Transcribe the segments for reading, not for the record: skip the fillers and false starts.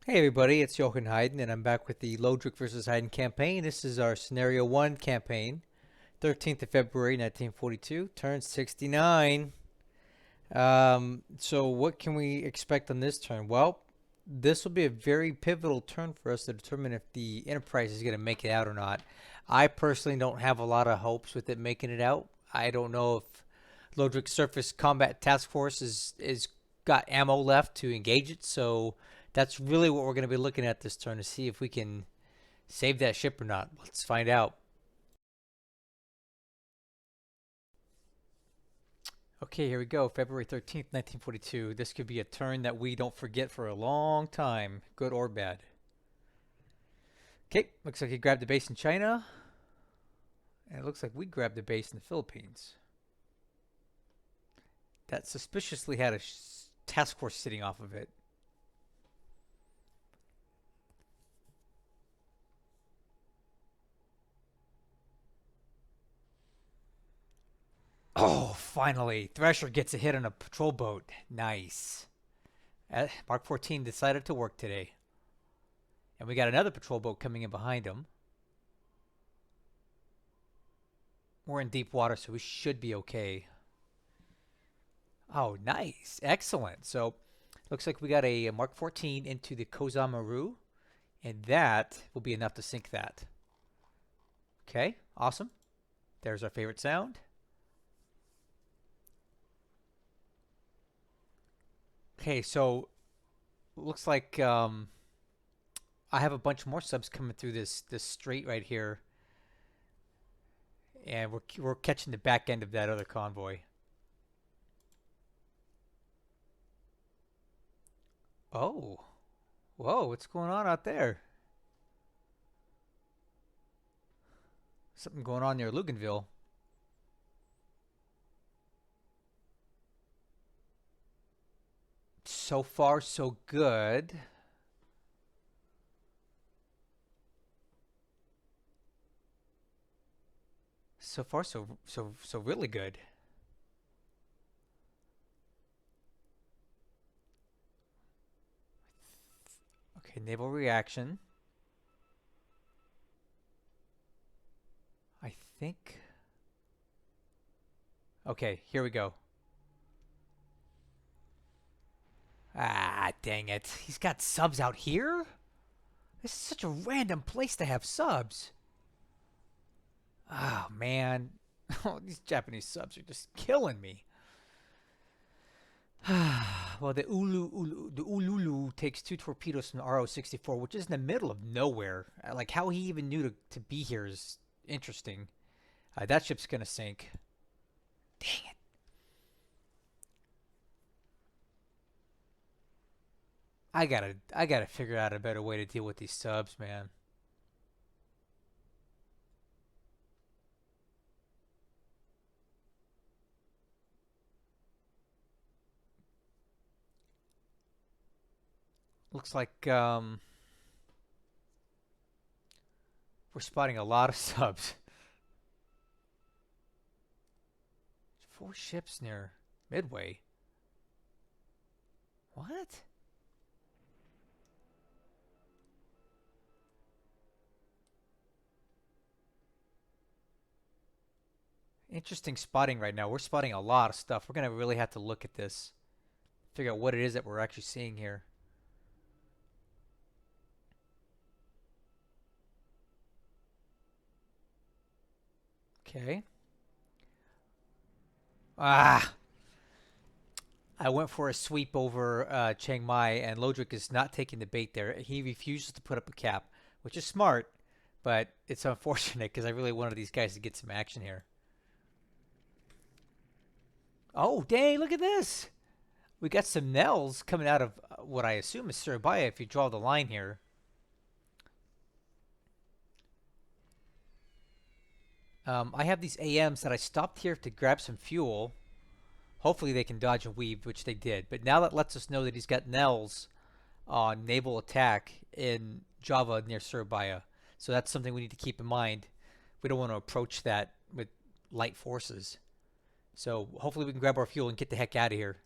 Hey everybody, it's Jochen Heiden, and I'm back with the Lodrik versus Heiden campaign. This is our Scenario 1 campaign, 13th of February 1942, turn 69. So what can we expect on this turn? Well, this will be a very pivotal turn for us to determine if the Enterprise is going to make it out or not. I personally don't have a lot of hopes with it making it out. I don't know if Lodrik's Surface Combat Task Force is got ammo left to engage it, so that's really what we're going to be looking at this turn to see if we can save that ship or not. Let's find out. Okay, here we go. February 13th, 1942. This could be a turn that we don't forget for a long time, good or bad. Okay, looks like he grabbed the base in China. And it looks like we grabbed the base in the Philippines. That suspiciously had a task force sitting off of it. Oh, finally. Thresher gets a hit on a patrol boat. Nice. Mark 14 decided to work today. And we got another patrol boat coming in behind him. We're in deep water, so we should be okay. Oh, nice. Excellent. So, looks like we got a Mark 14 into the Kozamaru, and that will be enough to sink that. Okay, awesome. There's our favorite sound. Okay, so looks like I have a bunch more subs coming through this strait right here, and we're catching the back end of that other convoy. Oh, whoa! What's going on out there? Something going on near Luganville. So far, so good. So far, so really good. Okay, naval reaction. I think. Okay, here we go. Ah, dang it. He's got subs out here? This is such a random place to have subs. Oh, man. Oh, these Japanese subs are just killing me. Well, the Ululu takes two torpedoes from the RO-64, which is in the middle of nowhere. Like, how he even knew to be here is interesting. That ship's gonna sink. Dang it. I gotta figure out a better way to deal with these subs, man. Looks like we're spotting a lot of subs. Four ships near Midway. What? Interesting spotting right now. We're spotting a lot of stuff. We're gonna really have to look at this, figure out what it is that we're actually seeing here. Okay. Ah, I went for a sweep over Chiang Mai, and Lodrik is not taking the bait there. He refuses to put up a cap, which is smart, but it's unfortunate because I really wanted these guys to get some action here. Oh, dang, look at this. We got some Nels coming out of what I assume is Surabaya if you draw the line here. I have these AMs that I stopped here to grab some fuel. Hopefully they can dodge and weave, which they did. But now that lets us know that he's got Nels on naval attack in Java near Surabaya. So that's something we need to keep in mind. We don't want to approach that with light forces. So hopefully we can grab our fuel and get the heck out of here.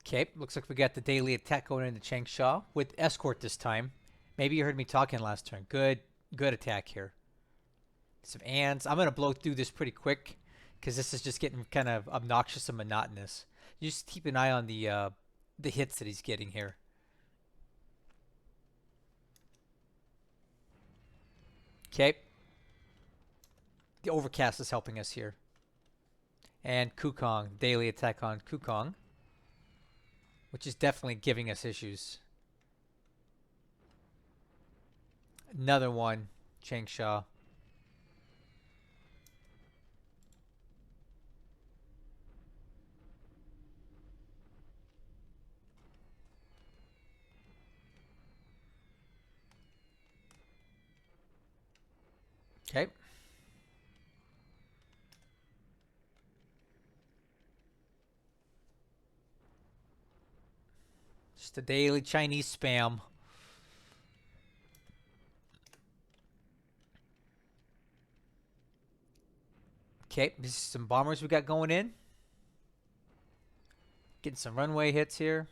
Okay, looks like we got the daily attack going into Changsha with escort this time. Maybe you heard me talking last turn. Good attack here. Some ants. I'm gonna blow through this pretty quick because this is just getting kind of obnoxious and monotonous. You just keep an eye on the hits that he's getting here. Okay, the overcast is helping us here. And Kukong, daily attack on Kukong, which is definitely giving us issues. Another one, Changsha. Okay. Just a daily Chinese spam. Okay, this is some bombers we got going in. Getting some runway hits here.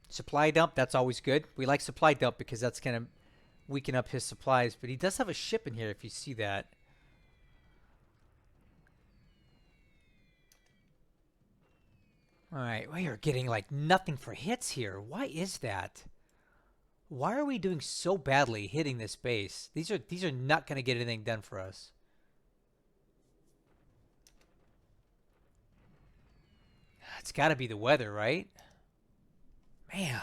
Supply dump, that's always good. We like supply dump because that's going to weaken up his supplies. But he does have a ship in here if you see that. Alright, we are getting like nothing for hits here. Why is that? Why are we doing so badly hitting this base? These are not going to get anything done for us. It's got to be the weather, right? Man.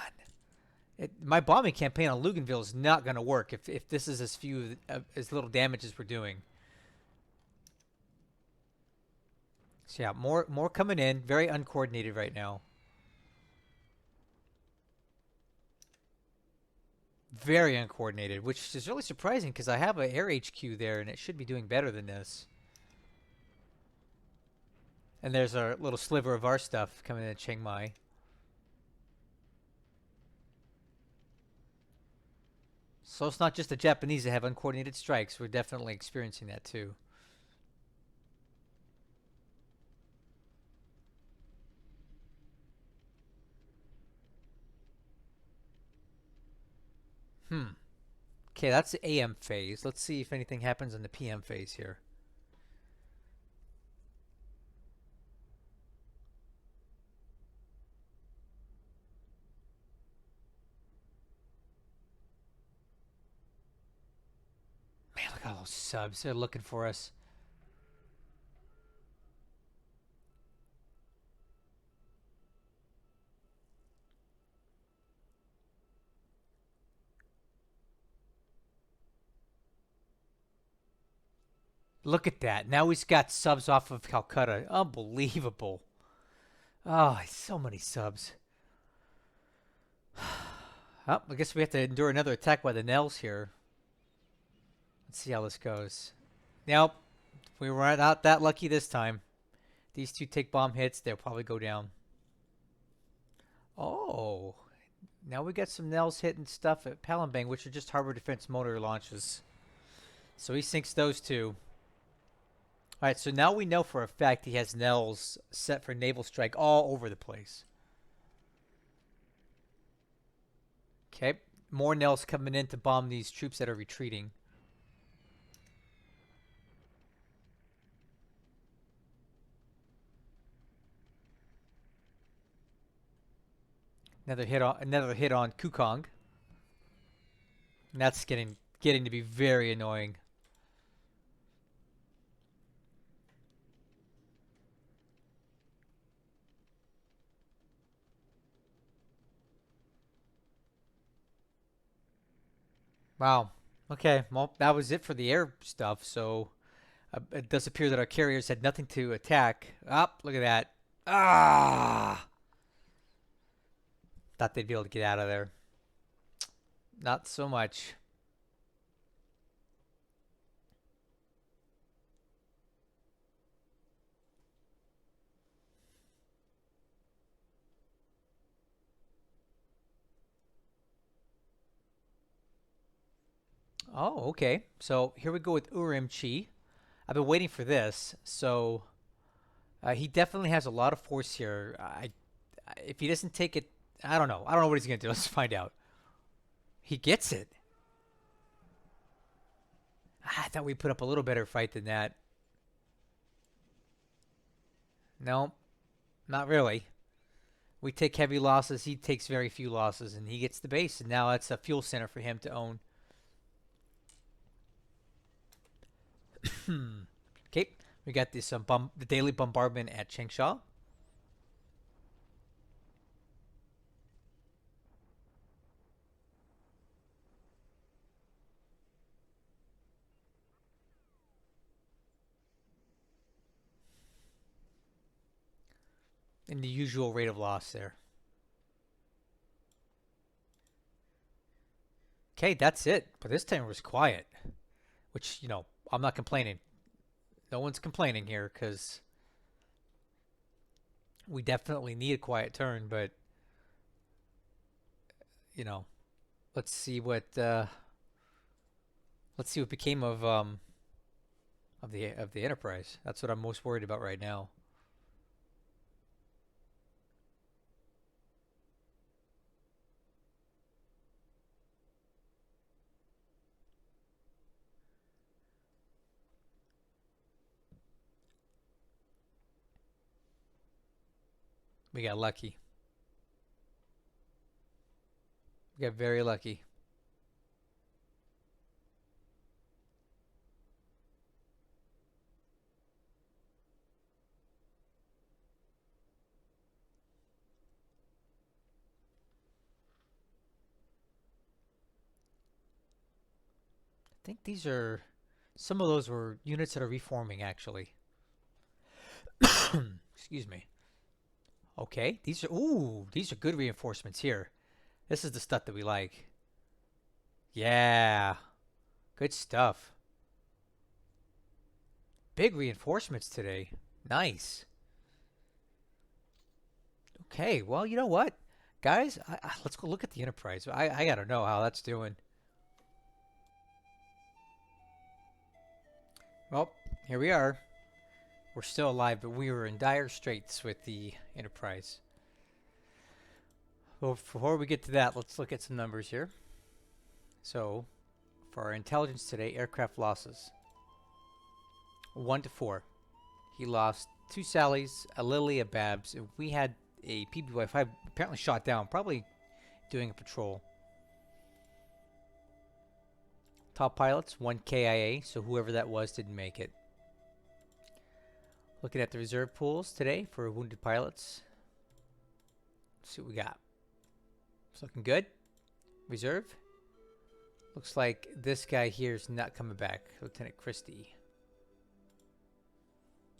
My bombing campaign on Luganville is not going to work if this is as little damage as we're doing. So yeah, more coming in. Very uncoordinated right now. Very uncoordinated, which is really surprising because I have an air HQ there and it should be doing better than this. And there's our little sliver of our stuff coming in Chiang Mai. So it's not just the Japanese that have uncoordinated strikes. We're definitely experiencing that too. Okay, that's the AM phase. Let's see if anything happens in the PM phase here. Man, look at all those subs. They're looking for us. Look at that. Now he's got subs off of Calcutta. Unbelievable. Oh, so many subs. Oh, I guess we have to endure another attack by the Nels here. Let's see how this goes. Nope. We were not that lucky this time. These two take bomb hits. They'll probably go down. Oh. Now we got some Nels hitting stuff at Palembang, which are just harbor defense motor launches. So he sinks those two. Alright, so now we know for a fact he has Nels set for naval strike all over the place. Okay. More Nels coming in to bomb these troops that are retreating. Another hit on Kukong. And that's getting to be very annoying. Wow. Okay, well, that was it for the air stuff, so it does appear that our carriers had nothing to attack. Up, look at that. Ah! Thought they'd be able to get out of there. Not so much. Oh, okay. So here we go with Urimchi. I've been waiting for this. So he definitely has a lot of force here. If he doesn't take it, I don't know. I don't know what he's going to do. Let's find out. He gets it. I thought we put up a little better fight than that. No, not really. We take heavy losses. He takes very few losses, and he gets the base. And now it's a fuel center for him to own. Okay, we got this the daily bombardment at Changsha. And the usual rate of loss there. Okay, that's it. But this time it was quiet, which, I'm not complaining. No one's complaining here because we definitely need a quiet turn. But you know, let's see what became of the Enterprise. That's what I'm most worried about right now. We got lucky. We got very lucky. I think these are some of those were units that are reforming actually. Excuse me. Okay, these are good reinforcements here. This is the stuff that we like. Yeah, good stuff. Big reinforcements today. Nice. Okay, well, you know what, guys, let's go look at the Enterprise. I gotta know how that's doing. Well, here we are. We're still alive, but we were in dire straits with the Enterprise. Well, before we get to that, let's look at some numbers here. So, for our intelligence today, aircraft losses 1 to 4. He lost 2 Sallys, a Lily, a Babs, and we had a PBY-5 apparently shot down, probably doing a patrol. Top pilots, 1 KIA, so whoever that was didn't make it. Looking at the reserve pools today for wounded pilots. Let's see what we got. It's looking good. Reserve. Looks like this guy here is not coming back. Lieutenant Christie.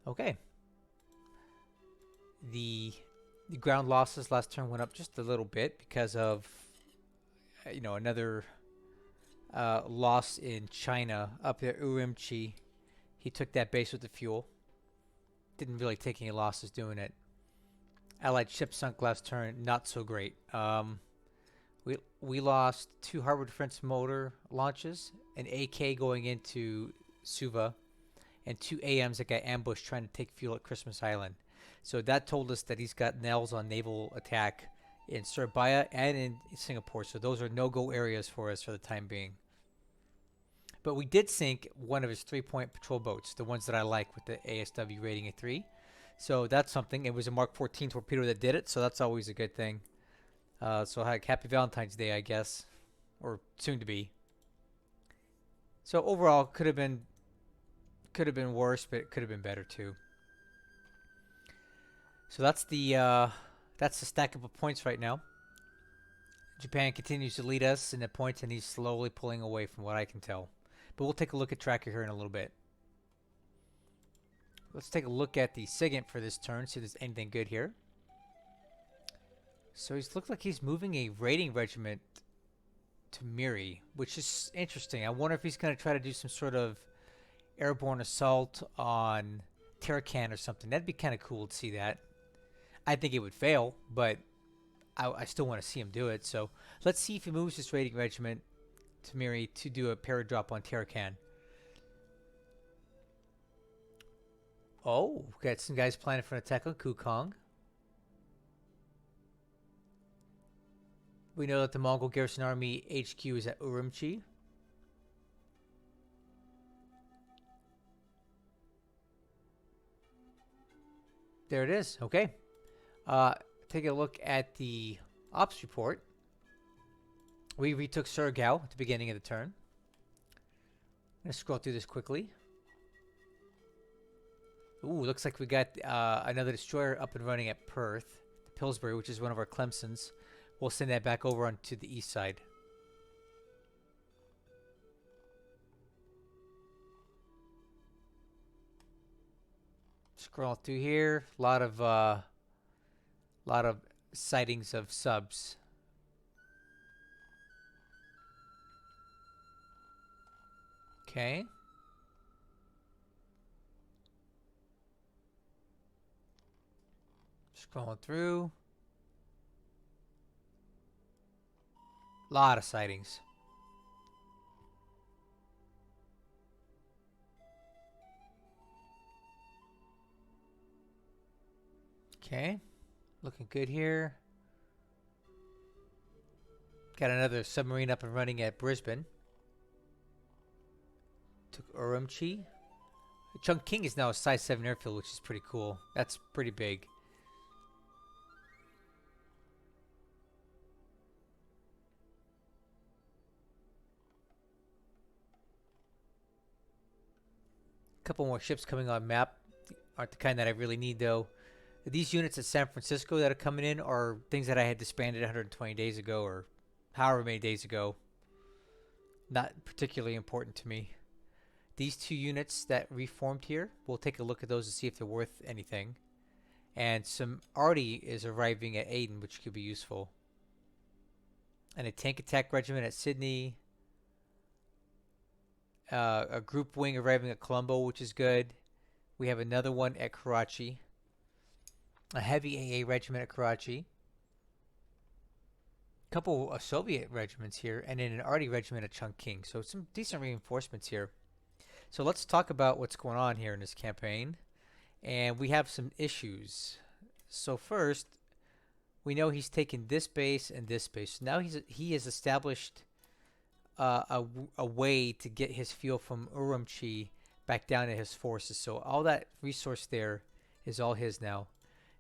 Okay. The ground losses last turn went up just a little bit because of another loss in China up there, Urumqi. He took that base with the fuel. Didn't really take any losses doing it. Allied ship sunk last turn, not so great. We lost 2 harbor defense motor launches, an AK going into Suva, and 2 AMs that got ambushed trying to take fuel at Christmas Island. So that told us that he's got nails on naval attack in Surabaya and in Singapore. So those are no-go areas for us for the time being. But we did sink one of his 3-point patrol boats, the ones that I like with the ASW rating of 3. So that's something. It was a Mark 14 torpedo that did it, so that's always a good thing. So happy Valentine's Day, I guess, or soon to be. So overall, could have been worse, but it could have been better too. So that's the stack up of points right now. Japan continues to lead us in the points, and he's slowly pulling away from what I can tell. But we'll take a look at tracker here in a little bit. Let's take a look at the SIGINT for this turn, see if there's anything good here. So he looks like he's moving a raiding regiment to Miri, which is interesting. I wonder if he's going to try to do some sort of airborne assault on Tarakan or something. That'd be kind of cool to see that. I think it would fail, but I still want to see him do it. So let's see if he moves his raiding regiment to Miri to do a paradrop on Tarakan. Oh, we got some guys planning for an attack on Kukong. We know that the Mongol Garrison Army HQ is at Urumqi. There it is. Okay. Uh, take a look at the ops report. We retook Surigao at the beginning of the turn. I'm going to scroll through this quickly. Ooh, looks like we got another destroyer up and running at Perth, Pillsbury, which is one of our Clemsons. We'll send that back over onto the east side. Scroll through here, a lot of sightings of subs. Okay. Scrolling through. A lot of sightings. Okay. Looking good here. Got another submarine up and running at Brisbane. Took Urumqi. Chongqing is now a size 7 airfield, which is pretty cool. That's pretty big. Couple more ships coming on map. Aren't the kind that I really need though. These units at San Francisco that are coming in are things that I had disbanded 120 days ago or however many days ago. Not particularly important to me. These two units that reformed here, we'll take a look at those to see if they're worth anything. And some arty is arriving at Aden, which could be useful. And a tank attack regiment at Sydney. A group wing arriving at Colombo, which is good. We have another one at Karachi. A heavy AA regiment at Karachi. A couple of Soviet regiments here, and then an arty regiment at Chongqing. So some decent reinforcements here. So let's talk about what's going on here in this campaign. And we have some issues. So first, we know he's taken this base and this base. So now he has established a way to get his fuel from Urumqi back down to his forces. So all that resource there is all his now.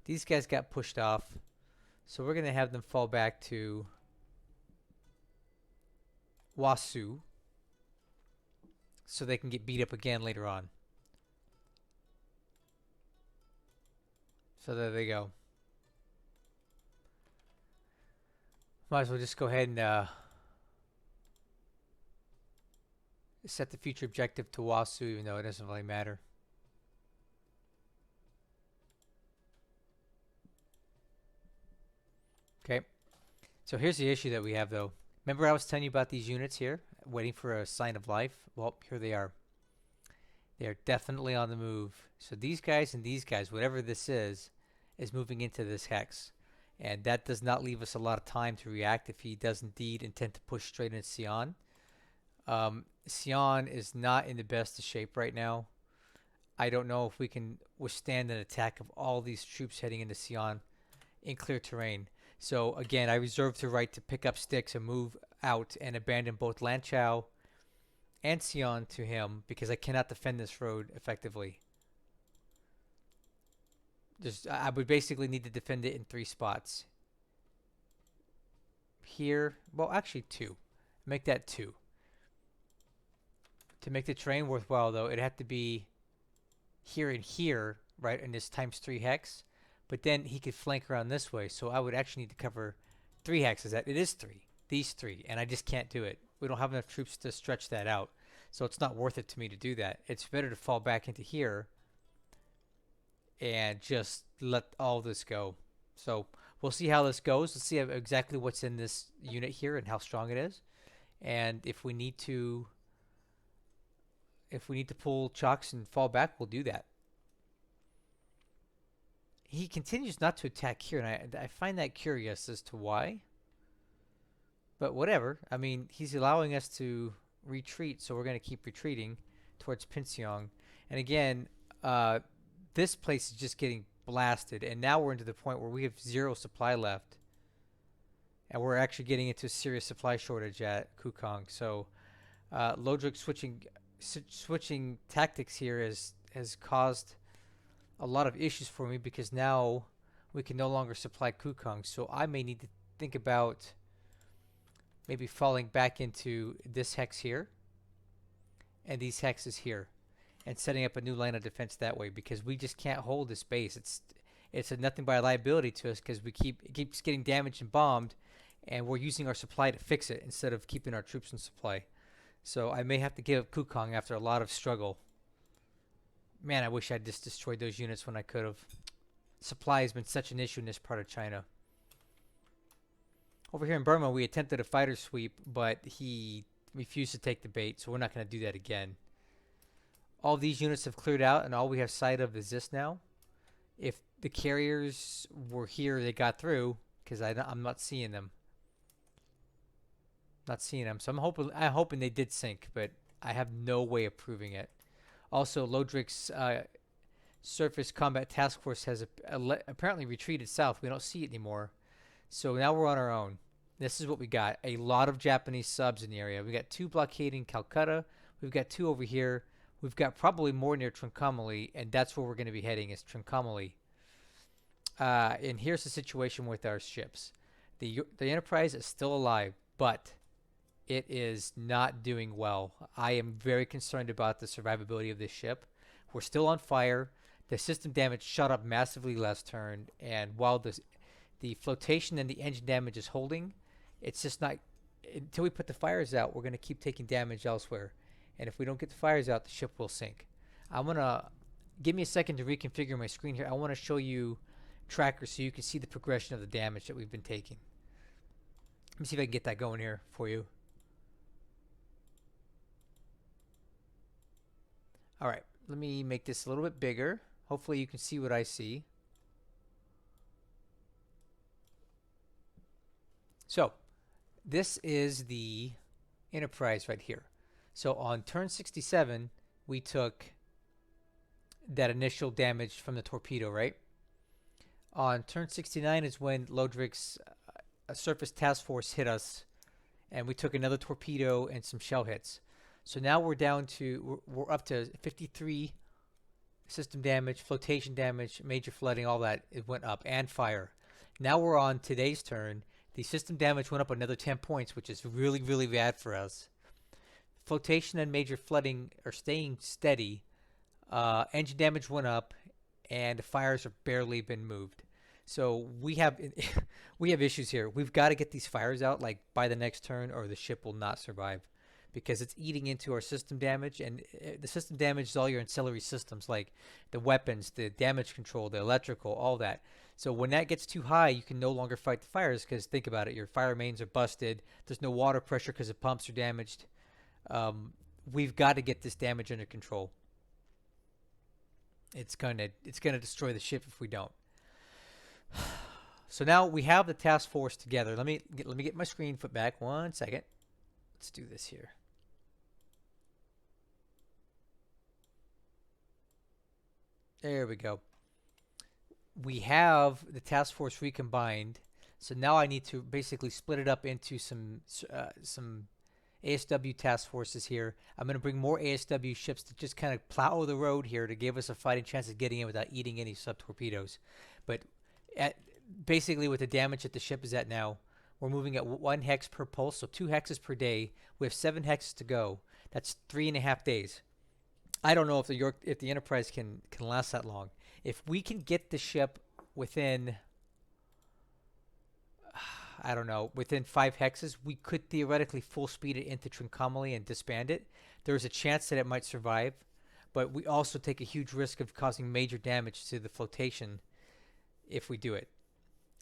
These guys got pushed off. So we're going to have them fall back to Wasu so they can get beat up again later on. So there they go. Might as well just go ahead and set the future objective to Wasu, even though it doesn't really matter. Okay. So here's the issue that we have, though. Remember I was telling you about these units here, waiting for a sign of life? Well, here they are. They are definitely on the move. So these guys and these guys, whatever this is moving into this hex. And that does not leave us a lot of time to react if he does indeed intend to push straight into Sion. Sion is not in the best of shape right now. I don't know if we can withstand an attack of all these troops heading into Sion in clear terrain. So again, I reserve the right to pick up sticks and move out and abandon both Lanchow and Sion to him because I cannot defend this road effectively. I would basically need to defend it in 3 spots. Here, well actually 2. Make that 2. To make the terrain worthwhile though, it'd have to be here and here, right, in this ×3 hex. But then he could flank around this way, so I would actually need to cover 3 hexes. It is 3, these 3, and I just can't do it. We don't have enough troops to stretch that out, so it's not worth it to me to do that. It's better to fall back into here and just let all this go. So we'll see how this goes. Let's see exactly what's in this unit here and how strong it is, and if we need to pull chocks and fall back, we'll do that. He continues not to attack here, and I find that curious as to why. But whatever. I mean, he's allowing us to retreat, so we're going to keep retreating towards Pinseong. And again, this place is just getting blasted, and now we're into the point where we have 0 supply left. and we're actually getting into a serious supply shortage at Kukong. So Lodrik switching tactics here has caused a lot of issues for me because now we can no longer supply Kukong. So I may need to think about maybe falling back into this hex here and these hexes here and setting up a new line of defense that way, because we just can't hold this base. It's a nothing but a liability to us because it keeps getting damaged and bombed, and we're using our supply to fix it instead of keeping our troops in supply. So I may have to give up Kukong after a lot of struggle. Man, I wish I'd just destroyed those units when I could have. Supply has been such an issue in this part of China. Over here in Burma, we attempted a fighter sweep, but he refused to take the bait, so we're not going to do that again. All these units have cleared out, and all we have sight of is this now. If the carriers were here, they got through, because I'm not seeing them. Not seeing them. So I'm hoping they did sink, but I have no way of proving it. Also, Lodrik's Surface Combat Task Force has apparently retreated south. We don't see it anymore. So now we're on our own. This is what we got. A lot of Japanese subs in the area. We got 2 blockading Calcutta. We've got 2 over here. We've got probably more near Trincomalee, and that's where we're going to be heading, is Trincomalee. And here's the situation with our ships. The Enterprise is still alive, but it is not doing well. I am very concerned about the survivability of this ship. We're still on fire. The system damage shot up massively last turn, and while the flotation and the engine damage is holding, it's just not, until we put the fires out, we're going to keep taking damage elsewhere. And if we don't get the fires out, the ship will sink. I'm going to, give me a second to reconfigure my screen here. I want to show you trackers so you can see the progression of the damage that we've been taking. Let me see if I can get that going here for you. All right, let me make this a little bit bigger. Hopefully you can see what I see. So this is the Enterprise right here. So on turn 67, we took that initial damage from the torpedo, right? On turn 69 is when Lodrik's Surface Task Force hit us, and we took another torpedo and some shell hits. So now we're down to, we're up to 53 system damage, flotation damage, major flooding, all that. It went up, and fire. Now we're on today's turn. The system damage went up another 10 points, which is really, really bad for us. Flotation and major flooding are staying steady. Engine damage went up, and the fires have barely been moved. So we have we have issues here. We've got to get these fires out like by the next turn, or the ship will not survive, because it's eating into our system damage, and the system damage is all your ancillary systems like the weapons, the damage control, the electrical, all that. So when that gets too high, you can no longer fight the fires, because think about it, your fire mains are busted. There's no water pressure because the pumps are damaged. We've got to get this damage under control. It's gonna destroy the ship if we don't. So now we have the task force together. Let me get my screen put back 1 second. Let's do this here. There we go. We have the task force recombined. So now I need to basically split it up into some ASW task forces here. I'm going to bring more ASW ships to just kind of plow the road here to give us a fighting chance of getting in without eating any sub-torpedoes. But basically with the damage that the ship is at now, we're moving at 1 hex per pulse, so 2 hexes per day. We have 7 hexes to go. That's 3.5 days. I don't know if the Enterprise can last that long. If we can get the ship within, I don't know, within 5 hexes, we could theoretically full speed it into Trincomalee and disband it. There's a chance that it might survive, but we also take a huge risk of causing major damage to the flotation if we do it.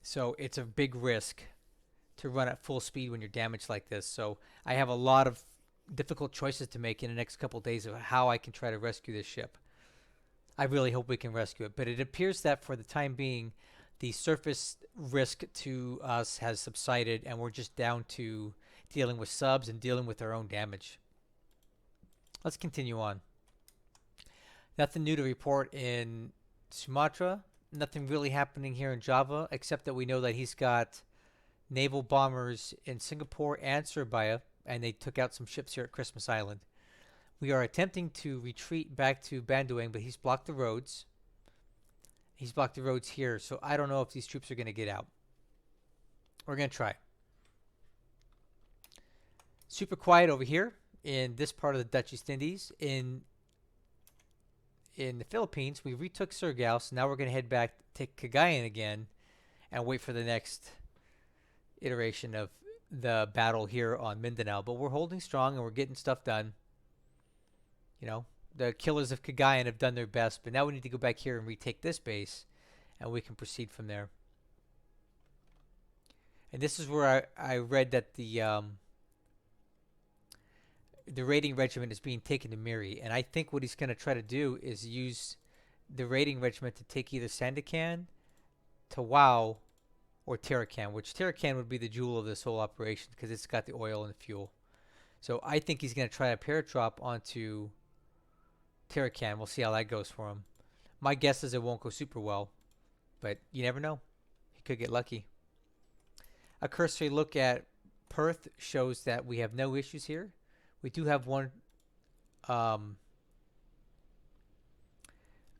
So it's a big risk to run at full speed when you're damaged like this. So I have a lot of difficult choices to make in the next couple of days of how I can try to rescue this ship. I really hope we can rescue it, but it appears that for the time being, the surface risk to us has subsided, and we're just down to dealing with subs and dealing with our own damage. Let's continue on. Nothing new to report in Sumatra. Nothing really happening here in Java, except that we know that he's got naval bombers in Singapore and Surabaya, and they took out some ships here at Christmas Island. We are attempting to retreat back to Bandoing, but he's blocked the roads. He's blocked the roads here, so I don't know if these troops are going to get out. We're going to try. Super quiet over here in this part of the Dutch East Indies. In the Philippines, we retook Surigao, so now we're going to head back, take Cagayan again, and wait for the next iteration of the battle here on Mindanao. But we're holding strong and we're getting stuff done. You know, the killers of Cagayan have done their best, but now we need to go back here and retake this base, and we can proceed from there. And this is where I read that the raiding regiment is being taken to Miri, and I think what he's going to try to do is use the raiding regiment to take either Sandakan, Tawau, or Tarakan, which Tarakan would be the jewel of this whole operation because it's got the oil and the fuel. So I think he's going to try a paratrop onto Tarakan. We'll see how that goes for him. My guess is it won't go super well, but you never know. He could get lucky. A cursory look at Perth shows that we have no issues here. We do have one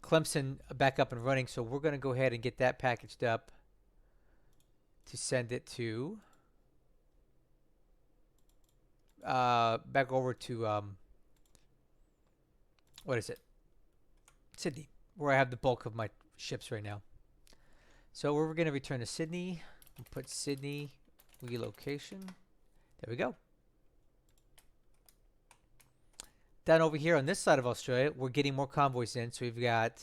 Clemson back up and running, so we're going to go ahead and get that packaged up to send it to back over to what is it? Sydney, where I have the bulk of my ships right now. So we're going to return to Sydney and put Sydney relocation. There we go. Down over here on this side of Australia, we're getting more convoys in. So we've got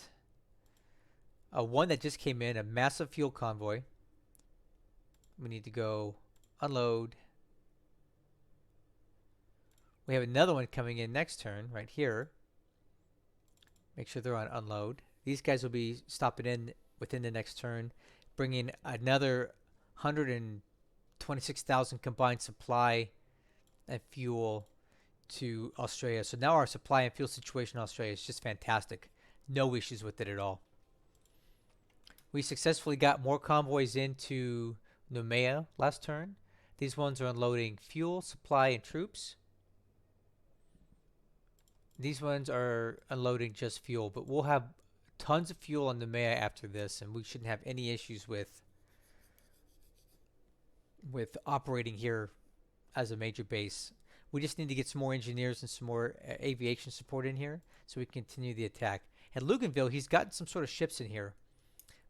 one that just came in, a massive fuel convoy. We need to go unload. We have another one coming in next turn right here. Make sure they're on unload. These guys will be stopping in within the next turn, bringing another 126,000 combined supply and fuel to Australia. So now our supply and fuel situation in Australia is just fantastic. No issues with it at all. We successfully got more convoys into Noumea last turn. These ones are unloading fuel, supply, and troops. These ones are unloading just fuel, but we'll have tons of fuel on Noumea after this, and we shouldn't have any issues with operating here as a major base. We just need to get some more engineers and some more aviation support in here so we can continue the attack. At Luganville, he's gotten some sort of ships in here.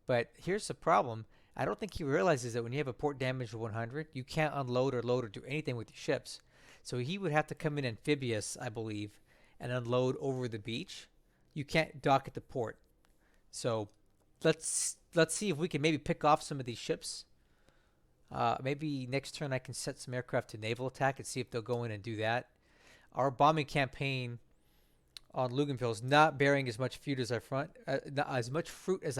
But here's the problem. I don't think he realizes that when you have a port damage of 100, you can't unload or load or do anything with your ships. So he would have to come in amphibious, I believe, and unload over the beach. You can't dock at the port. So let's see if we can maybe pick off some of these ships. Maybe next turn I can set some aircraft to naval attack and see if they'll go in and do that. Our bombing campaign on Luganville is not bearing as much fruit as I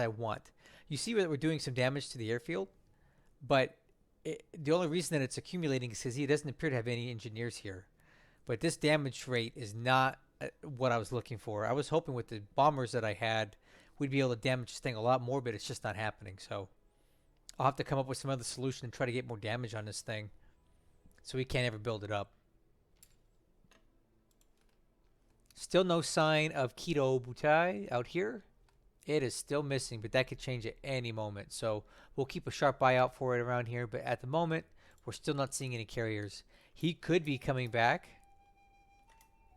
want. You see that we're doing some damage to the airfield, but the only reason that it's accumulating is because he doesn't appear to have any engineers here. But this damage rate is not what I was looking for. I was hoping with the bombers that I had, we'd be able to damage this thing a lot more, but it's just not happening. So I'll have to come up with some other solution and try to get more damage on this thing so we can't ever build it up. Still no sign of Keto Butai out here. It is still missing, but that could change at any moment. So we'll keep a sharp eye out for it around here. But at the moment, we're still not seeing any carriers. He could be coming back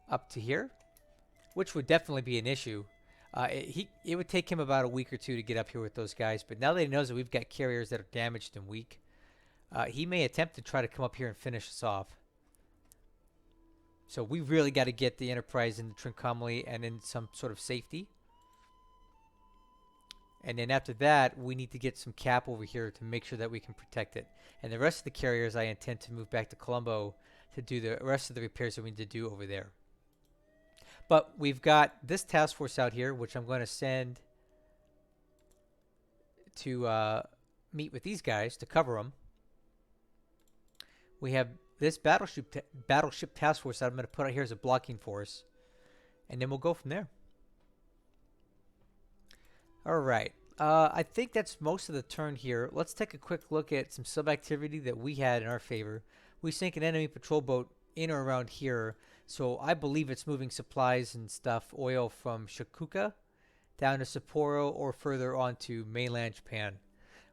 up to here, which would definitely be an issue. It would take him about a week or two to get up here with those guys. But now that he knows that we've got carriers that are damaged and weak, he may attempt to try to come up here and finish us off. So we really got to get the Enterprise into Trincomalee and in some sort of safety. And then after that, we need to get some cap over here to make sure that we can protect it. And the rest of the carriers, I intend to move back to Colombo to do the rest of the repairs that we need to do over there. But we've got this task force out here, which I'm going to send to meet with these guys to cover them. We have this battleship task force that I'm going to put out here as a blocking force. And then we'll go from there. All right. I think that's most of the turn here. Let's take a quick look at some sub-activity that we had in our favor. We sank an enemy patrol boat in or around here, so I believe it's moving supplies and stuff, oil from Shikuka down to Sapporo or further on to mainland Japan.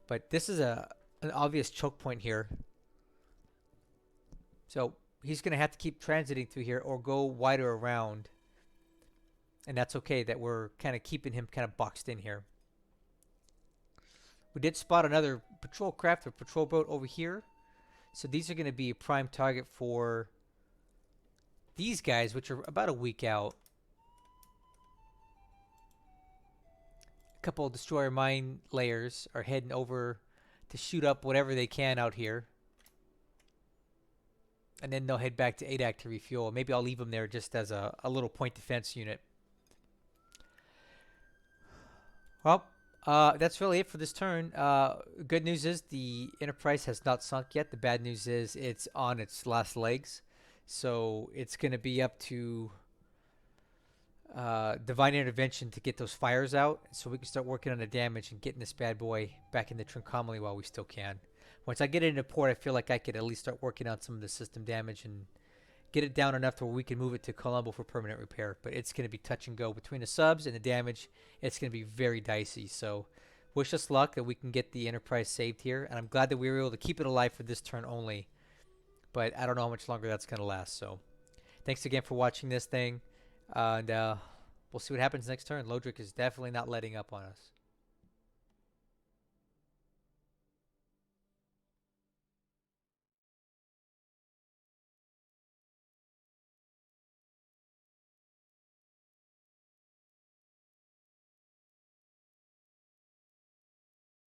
But this is an obvious choke point here. So he's going to have to keep transiting through here or go wider around. And that's okay that we're kind of keeping him kind of boxed in here. We did spot another patrol craft or patrol boat over here. So these are going to be a prime target for these guys, which are about a week out. A couple of destroyer mine layers are heading over to shoot up whatever they can out here. And then they'll head back to ADAC to refuel. Maybe I'll leave them there just as a little point defense unit. Well, that's really it for this turn. Good news is the Enterprise has not sunk yet. The bad news is it's on its last legs. So it's going to be up to divine intervention to get those fires out so we can start working on the damage and getting this bad boy back into Trincomalee while we still can. Once I get it into port, I feel like I could at least start working on some of the system damage and get it down enough to where we can move it to Colombo for permanent repair. But it's going to be touch and go between the subs and the damage. It's going to be very dicey. So wish us luck that we can get the Enterprise saved here. And I'm glad that we were able to keep it alive for this turn only. But I don't know how much longer that's going to last. So thanks again for watching this thing. And we'll see what happens next turn. Lodrik is definitely not letting up on us.